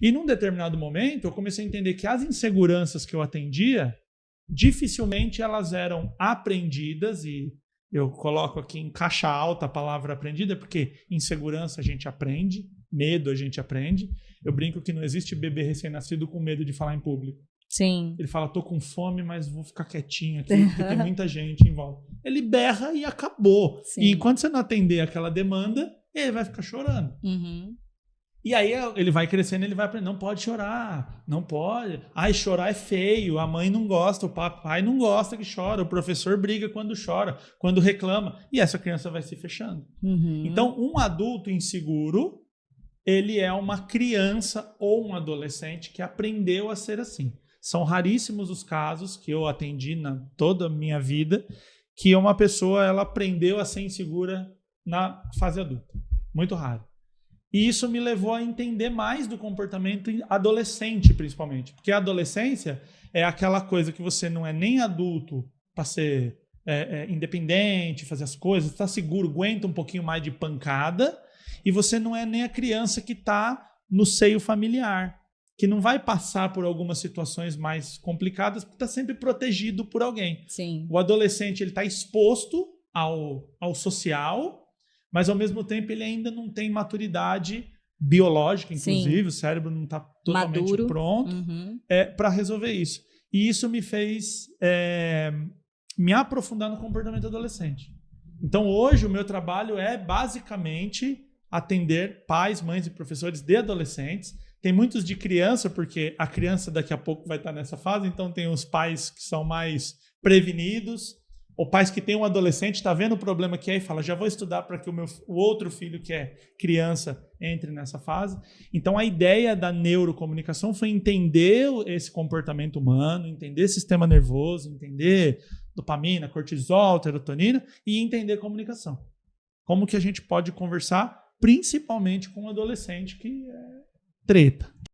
E num determinado momento, eu comecei a entender que as inseguranças que eu atendia, dificilmente elas eram aprendidas, e eu coloco aqui em caixa alta a palavra aprendida, porque insegurança a gente aprende, medo a gente aprende. Eu brinco que não existe bebê recém-nascido com medo de falar em público. Sim. Ele fala, tô com fome, mas vou ficar quietinho aqui, porque tem muita gente em volta. Ele berra e acabou. Sim. E enquanto você não atender aquela demanda, ele vai ficar chorando. Uhum. E aí ele vai crescendo, ele vai aprender, não pode chorar, não pode. Ai, chorar é feio, a mãe não gosta, o papai não gosta que chora, o professor briga quando chora, quando reclama. E essa criança vai se fechando. Uhum. Então, um adulto inseguro, ele é uma criança ou um adolescente que aprendeu a ser assim. São raríssimos os casos que eu atendi na toda a minha vida que uma pessoa ela aprendeu a ser insegura na fase adulta. Muito raro. E isso me levou a entender mais do comportamento adolescente, principalmente. Porque a adolescência é aquela coisa que você não é nem adulto para ser independente, fazer as coisas, está seguro, aguenta um pouquinho mais de pancada, e você não é nem a criança que está no seio familiar, que não vai passar por algumas situações mais complicadas, porque está sempre protegido por alguém. Sim. O adolescente ele está exposto ao social, mas ao mesmo tempo ele ainda não tem maturidade biológica, inclusive. Sim. O cérebro não está totalmente maduro. Pronto para resolver isso. E isso me fez me aprofundar no comportamento adolescente. Então hoje o meu trabalho é basicamente atender pais, mães e professores de adolescentes. Tem muitos de criança, porque a criança daqui a pouco vai estar nessa fase, então tem os pais que são mais prevenidos, ou pais que têm um adolescente, está vendo o problema que é e fala, já vou estudar para que o outro filho que é criança entre nessa fase. Então a ideia da neurocomunicação foi entender esse comportamento humano, entender sistema nervoso, entender dopamina, cortisol, serotonina e entender comunicação. Como que a gente pode conversar, principalmente com um adolescente que é treta.